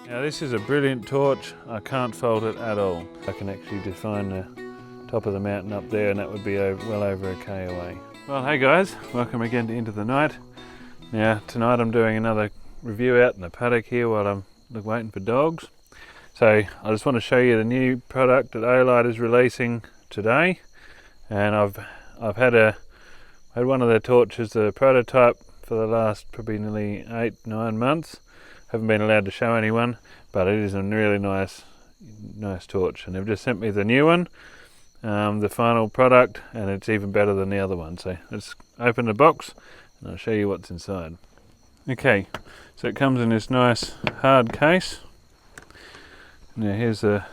Now this is a brilliant torch. I can't fault it at all. I can actually define the top of the mountain up there, and that would be well over a K away. Well, hey guys, welcome again to Into the Night. Now tonight I'm doing another review out in the paddock here while I'm waiting for dogs. So I just want to show you the new product that Olight is releasing today, and I've had one of their torches, the prototype, for the last probably nearly 8-9 months. Haven't been allowed to show anyone, but it is a really nice torch, and they've just sent me the new one, the final product, and it's even better than the other one. So let's open the box and I'll show you what's inside. Okay, so it comes in this nice hard case. Now here's the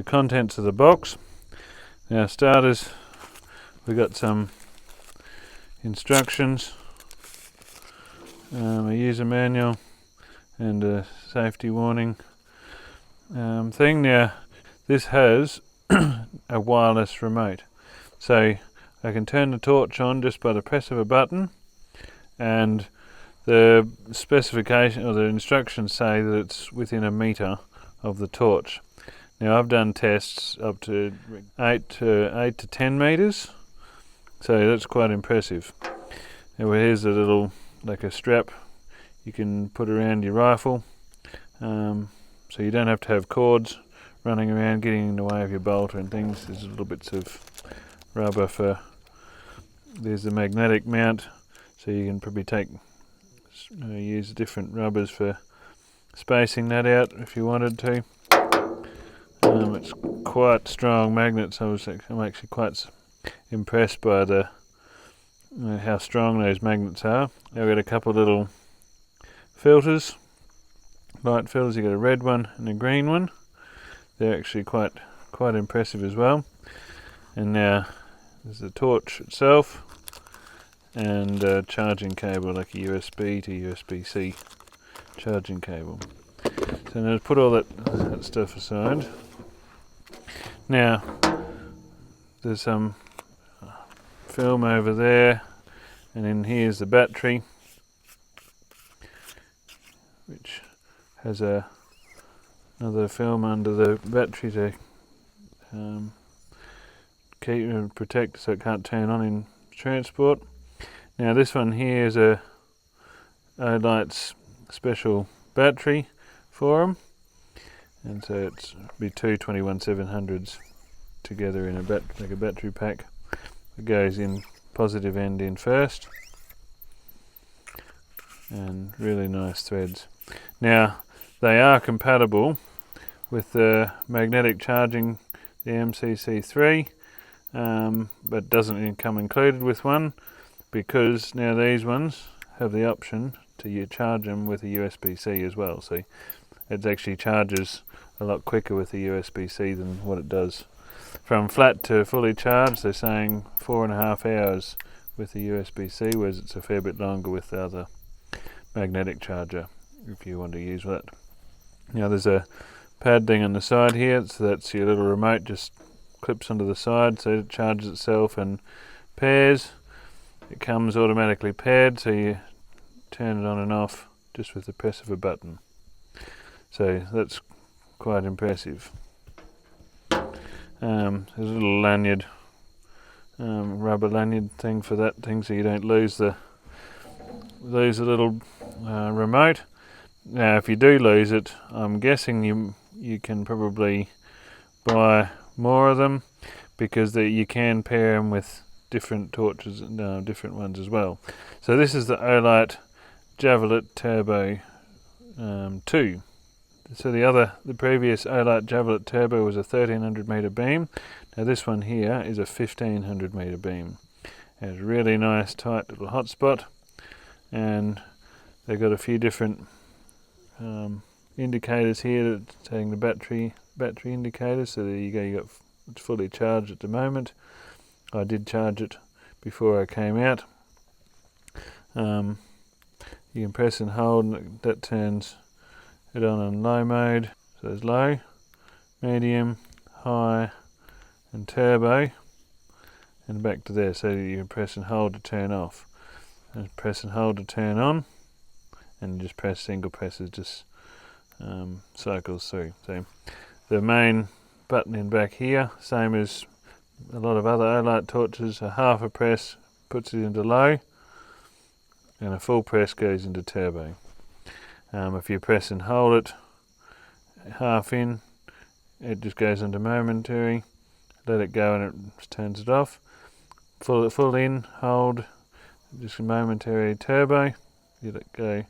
contents of the box. Now starters, we've got some instructions, a user manual, and a safety warning thing. Now this has a wireless remote, so I can turn the torch on just by the press of a button, and the specification or the instructions say that it's within a meter of the torch. Now I've done tests up to 8 to 10 meters, so that's quite impressive. Now here's a little, like a strap you can put around your rifle, so you don't have to have cords running around getting in the way of your bolter and things. There's little bits of rubber for, there's the magnetic mount, so you can probably use different rubbers for spacing that out if you wanted to. It's quite strong magnets. I'm actually quite impressed by how strong those magnets are. I've got a couple of little filters, light filters. You've got a red one and a green one. They're actually quite impressive as well. And now there's the torch itself and a charging cable, like a USB to USB-C charging cable. So now let's put all that stuff aside. Now there's some film over there, and then here's the battery, which has another film under the battery to keep and protect so it can't turn on in transport. Now this one here is a Olight's special battery for them, and so it's be two 21700s together in like a battery pack. It goes in positive end in first, and really nice threads. Now they are compatible with the magnetic charging, the MCC3, but doesn't come included with one, because now these ones have the option to charge them with a USB-C as well. So it actually charges a lot quicker with the USB-C than what it does from flat to fully charged. They're saying 4.5 hours with the USB-C, whereas it's a fair bit longer with the other magnetic charger if you want to use that. Now there's a pad thing on the side here, so that's your little remote, just clips onto the side, so it charges itself and pairs. It comes automatically paired, so you turn it on and off just with the press of a button. So that's quite impressive. There's a little lanyard, rubber lanyard thing for that thing, so you don't lose the little remote. Now if you do lose it, I'm guessing you can probably buy more of them, because you can pair them with different torches, different ones as well. So this is the Olight Javelot Turbo 2. So the previous Olight Javelot Turbo was a 1300 meter beam. Now this one here is a 1500 meter beam. It has a really nice tight little hotspot, and they've got a few different indicators here that's saying the battery indicators. So there you go, it's fully charged at the moment. I did charge it before I came out. You can press and hold, and that turns it on in low mode. So there's low, medium, high and turbo, and back to there. So you can press and hold to turn off, and press and hold to turn on, and just press single presses, just cycles through. So the main button in back here, same as a lot of other Olight torches, a half a press puts it into low, and a full press goes into turbo. If you press and hold it half in, it just goes into momentary. Let it go and it turns it off. Full in, hold, just a momentary turbo, let it go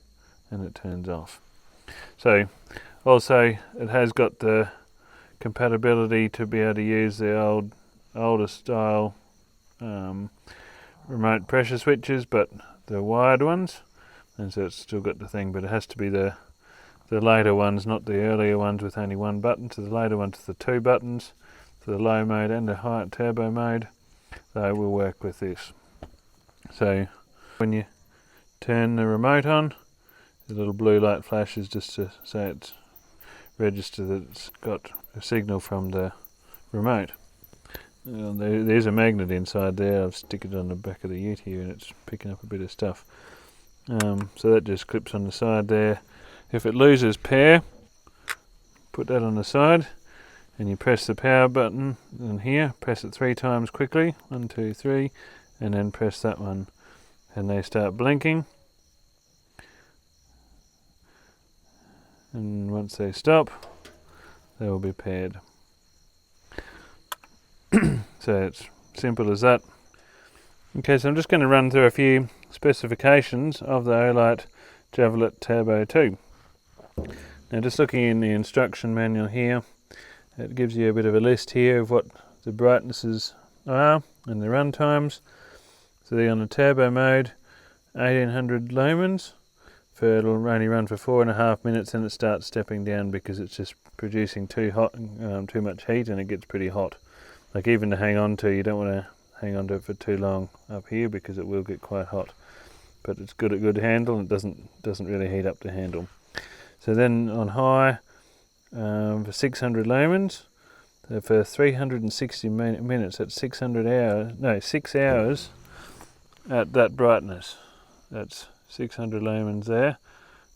and it turns off. So also it has got the compatibility to be able to use the older style remote pressure switches, but the wired ones, and so it's still got the thing, but it has to be the later ones, not the earlier ones with only one button. So the later ones with the two buttons, for the low mode and the high turbo mode, they will work with this. So when you turn the remote on, the little blue light flashes just to say it's registered that it's got a signal from the remote. There's a magnet inside there. I've stick it on the back of the ute here and it's picking up a bit of stuff. So that just clips on the side there. If it loses power, put that on the side and you press the power button in here, press it 3 times quickly, 1, 2, 3, and then press that one and they start blinking. And once they stop, they will be paired. So it's simple as that. Okay, so I'm just going to run through a few specifications of the Olight Javelot Turbo 2. Now just looking in the instruction manual here, it gives you a bit of a list here of what the brightnesses are and the run times. So they're on the turbo mode, 1800 lumens. It'll only run for 4.5 minutes and it starts stepping down because it's just producing too much heat and it gets pretty hot. Like even to hang on to, you don't want to hang on to it for too long up here because it will get quite hot. But it's good at good handle and it doesn't really heat up the handle. So then on high, for 600 lumens, so for 360 minutes, that's 6 hours at that brightness. That's 600 lumens there,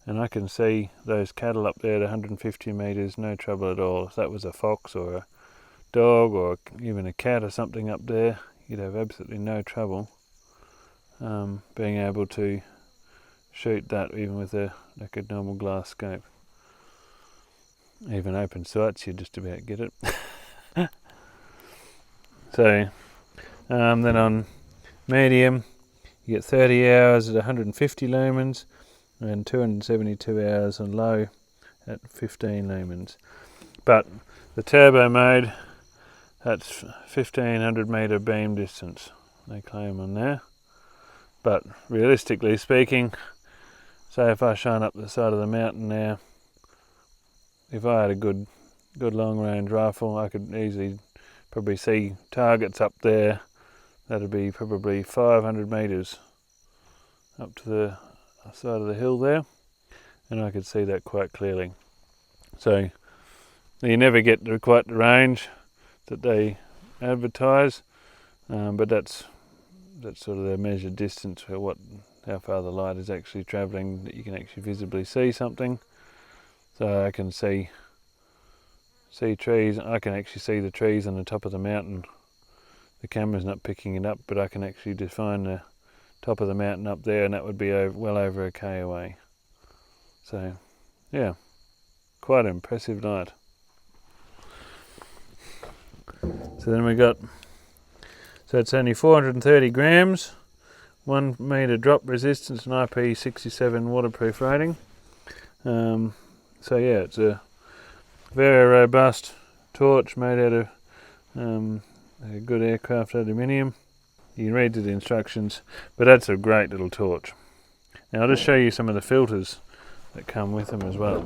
and I can see those cattle up there at 150 metres, no trouble at all. If that was a fox or a dog or even a cat or something up there, you'd have absolutely no trouble being able to shoot that even with a normal glass scope. Even open sights, you just about get it. So then on medium, you get 30 hours at 150 lumens and 272 hours on low at 15 lumens. But the turbo mode, that's 1500 metre beam distance they claim on there. But realistically speaking, say if I shine up the side of the mountain now, if I had a good long range rifle, I could easily probably see targets up there. That'd be probably 500 metres up to the side of the hill there, and I could see that quite clearly. So you never get quite the range that they advertise, but that's sort of the measured distance for how far the light is actually travelling, that you can actually visibly see something. So I can see trees. I can actually see the trees on the top of the mountain. The camera's not picking it up, but I can actually define the top of the mountain up there, and that would be well over 1K away. So yeah, quite an impressive light. So then so it's only 430 grams, 1 metre drop resistance and IP67 waterproof rating. So yeah, it's a very robust torch made out of a good aircraft aluminium. You can read the instructions, but that's a great little torch. Now I'll just show you some of the filters that come with them as well.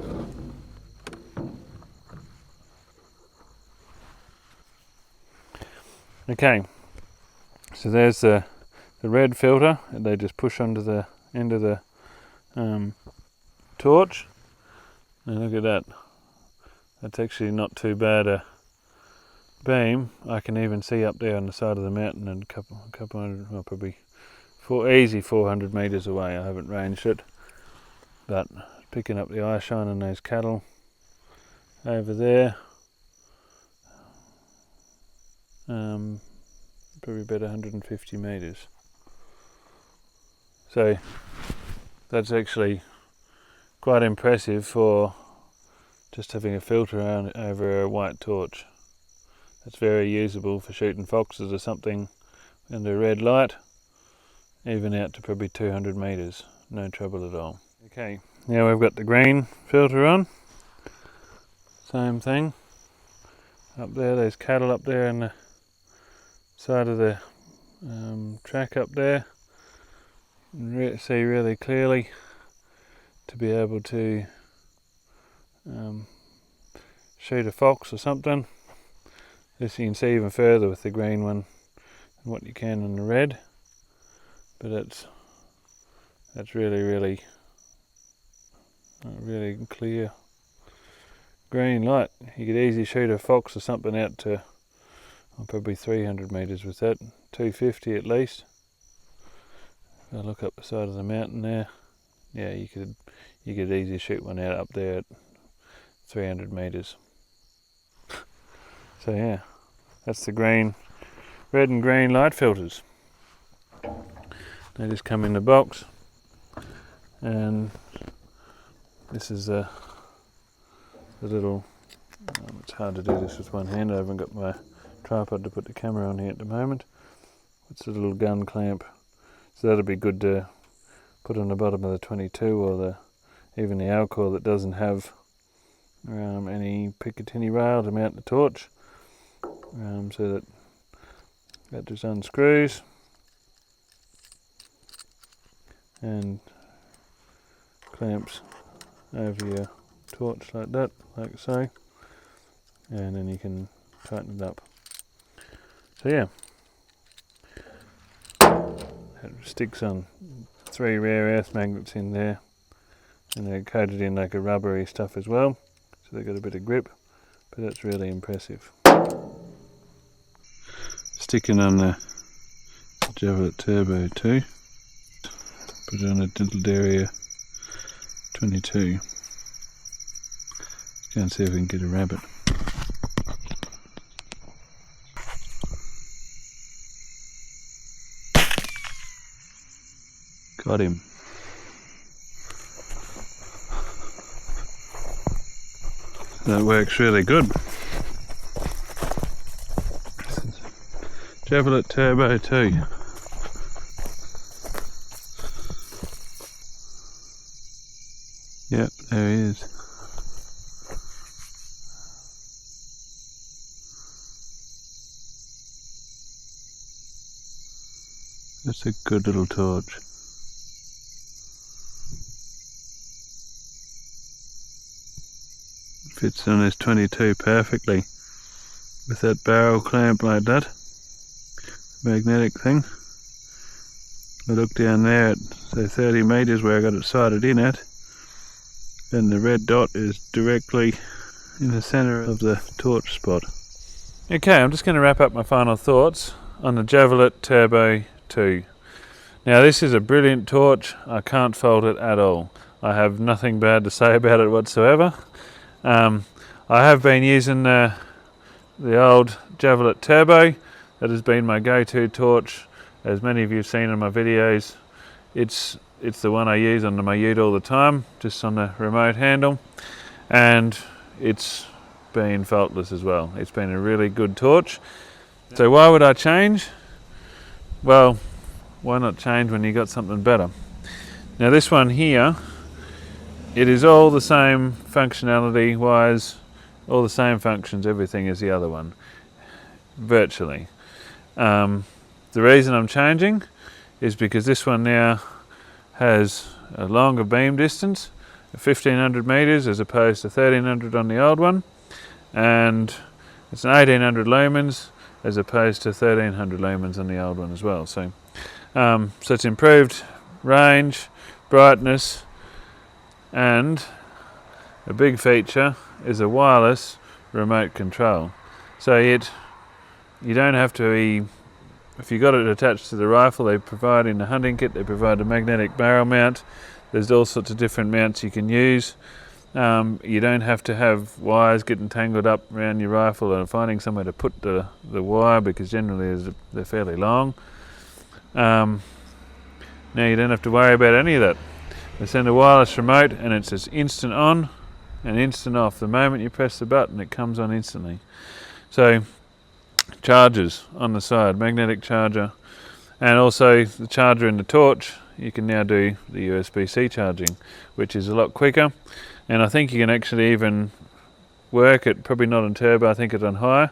Okay, so there's the red filter that they just push onto the end of the torch. And look at that. That's actually not too bad a beam. I can even see up there on the side of the mountain and a couple hundred, well, probably easy 400 metres away. I haven't ranged it, but picking up the eye shine on those cattle, over there. Probably about 150 metres. So that's actually quite impressive for just having a filter on over a white torch. That's very usable for shooting foxes or something under red light, even out to probably 200 metres, no trouble at all. Okay, now we've got the green filter on. Same thing. Up there, there's cattle up there on the side of the track up there. You can see really clearly to be able to shoot a fox or something. This you can see even further with the green one than what you can in the red, but that's really clear green light. You could easily shoot a fox or something out to probably 300 metres with that, 250 at least. If I look up the side of the mountain there, yeah, you could easily shoot one out up there at 300 metres. So yeah, that's the red and green light filters. They just come in the box, and this is the little, it's hard to do this with one hand, I haven't got my tripod to put the camera on here at the moment. It's a little gun clamp, so that'll be good to put on the bottom of the 22 or even the Alcor that doesn't have any Picatinny rail to mount the torch, so that just unscrews and clamps over your torch like that, like so, and then you can tighten it up. So yeah, it sticks on 3 rare earth magnets in there, and they're coated in like a rubbery stuff as well, so they've got a bit of grip, but that's really impressive. Sticking on the Javelot Turbo 2, put it on a Dildaria 22. Let's go and see if we can get a rabbit. Got him. That works really good. Javelot Turbo 2. Yep, there he is. That's a good little torch. Fits on this 22 perfectly with that barrel clamp like that, magnetic thing. I look down there at say 30 metres where I got it sighted in at, and the red dot is directly in the centre of the torch spot. Okay, I'm just going to wrap up my final thoughts on the Javelot Turbo 2. Now this is a brilliant torch, I can't fault it at all. I have nothing bad to say about it whatsoever. I have been using the old Javelot Turbo. That has been my go-to torch, as many of you have seen in my videos. It's the one I use under my ute all the time, just on the remote handle, and it's been faultless as well. It's been a really good torch. So why would I change? Well, why not change when you got something better? Now this one here, it is all the same functionality wise, all the same functions, everything as the other one, virtually. The reason I'm changing is because this one now has a longer beam distance, 1500 metres as opposed to 1300 on the old one, and it's an 1800 lumens as opposed to 1300 lumens on the old one as well. So it's improved range, brightness, and a big feature is a wireless remote control. So you don't have to if you got it attached to the rifle, they provide in the hunting kit, they provide a magnetic barrel mount. There's all sorts of different mounts you can use. You don't have to have wires getting tangled up around your rifle and finding somewhere to put the wire, because generally they're fairly long. Now you don't have to worry about any of that. They send a wireless remote and it's just instant on and instant off. The moment you press the button, it comes on instantly. So chargers on the side, magnetic charger, and also the charger in the torch. You can now do the USB-C charging, which is a lot quicker, and I think you can actually even work it, probably not on turbo, I think it's on high,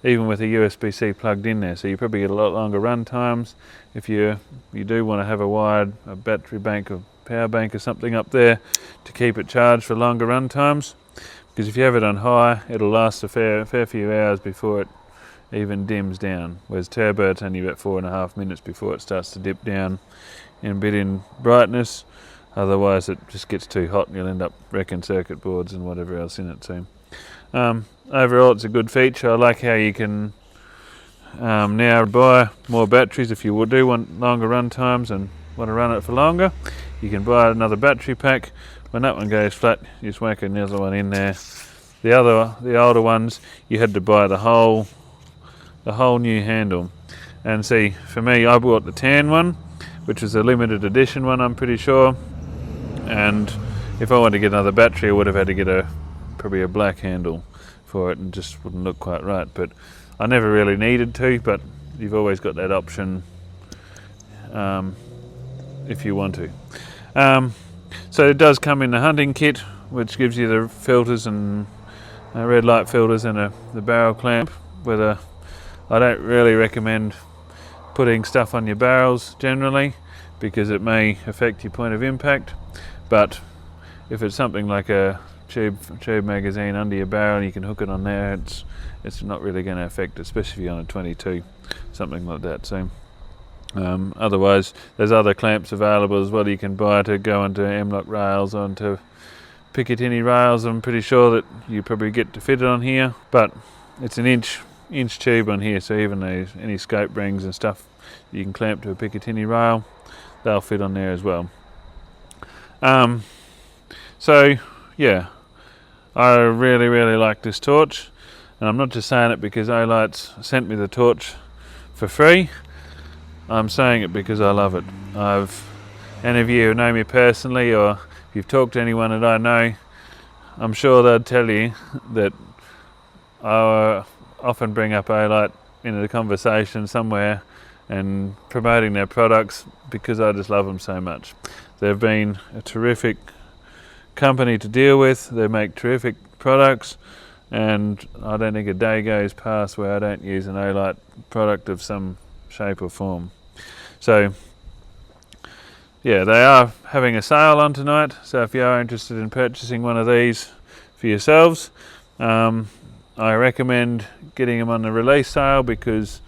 even with a USB-C plugged in there, so you probably get a lot longer run times if you do want to have a battery bank or power bank or something up there to keep it charged for longer run times, because if you have it on high, it'll last a fair few hours before it even dims down, whereas turbo, it's only about 4.5 minutes before it starts to dip down in a bit in brightness. Otherwise it just gets too hot and you'll end up wrecking circuit boards and whatever else in it. So overall it's a good feature. I like how you can now buy more batteries if you do want longer run times and want to run it for longer. You can buy another battery pack. When that one goes flat, you just whack another one in there. The older ones, you had to buy the whole new handle. And see, for me, I bought the tan one, which is a limited edition one, I'm pretty sure. And if I wanted to get another battery, I would have had to get probably a black handle for it, and just wouldn't look quite right. But I never really needed to, but you've always got that option if you want to. So it does come in the hunting kit, which gives you the filters and red light filters and the barrel clamp. I don't really recommend putting stuff on your barrels generally, because it may affect your point of impact, but if it's something like a tube magazine under your barrel, you can hook it on there. It's not really going to affect it, especially on a 22, something like that. So otherwise there's other clamps available as well you can buy to go onto M-lock rails, onto Picatinny rails. I'm pretty sure that you probably get to fit it on here, but it's an inch tube on here, so even any scope rings and stuff you can clamp to a Picatinny rail, they'll fit on there as well. So yeah, I really like this torch, and I'm not just saying it because Olight's sent me the torch for free. I'm saying it because I love it. Any of you who know me personally, or if you've talked to anyone that I know, I'm sure they'll tell you that I often bring up Olight into the conversation somewhere and promoting their products, because I just love them so much. They've been a terrific company to deal with. They make terrific products, and I don't think a day goes past where I don't use an Olight product of some shape or form. So yeah, they are having a sale on tonight, so if you are interested in purchasing one of these for yourselves, I recommend getting them on the release sale, because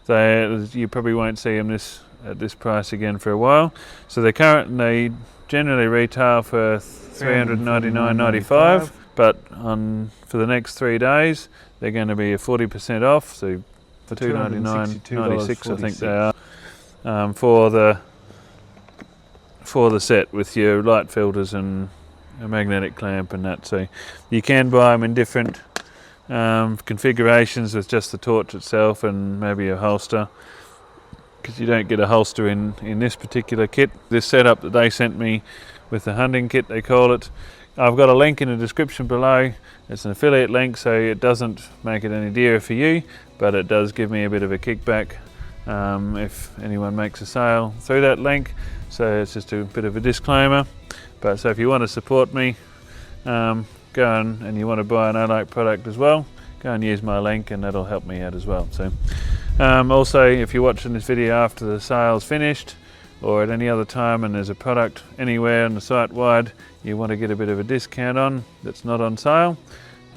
you probably won't see them at this price again for a while. So they generally retail for $399.95, but for the next 3 days they're going to be a 40% off, so for $299.96 I think they are, for the set with your light filters and a magnetic clamp and that. So you can buy them in different configurations with just the torch itself and maybe a holster, because you don't get a holster in this particular kit. This setup that they sent me with the hunting kit, they call it, I've got a link in the description below. It's an affiliate link, so it doesn't make it any dearer for you, but it does give me a bit of a kickback if anyone makes a sale through that link. So it's just a bit of a disclaimer. But so if you want to support me, go and you want to buy an Olight product as well, go and use my link, and that'll help me out as well. So also, if you're watching this video after the sale's finished, or at any other time, and there's a product anywhere on the site wide you want to get a bit of a discount on that's not on sale,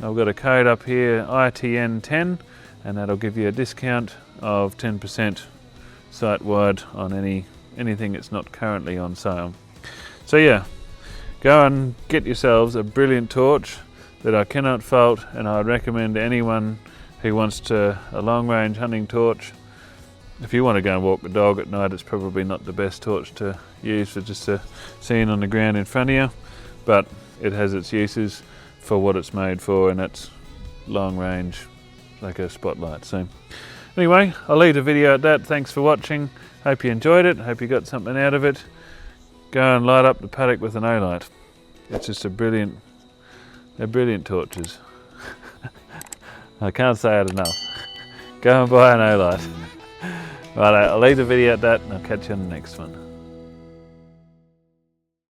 I've got a code up here, ITN10, and that'll give you a discount of 10% site wide on anything that's not currently on sale. So yeah, go and get yourselves a brilliant torch that I cannot fault, and I'd recommend to anyone who wants a long range hunting torch. If you want to go and walk the dog at night, it's probably not the best torch to use for just seeing on the ground in front of you, but it has its uses for what it's made for, and it's long range, like a spotlight. So anyway, I'll leave the video at that. Thanks for watching. Hope you enjoyed it. Hope you got something out of it. Go and light up the paddock with an Olight. It's just they're brilliant torches. I can't say it enough. Go and buy an Olight. Right, I'll leave the video at that, and I'll catch you on the next one.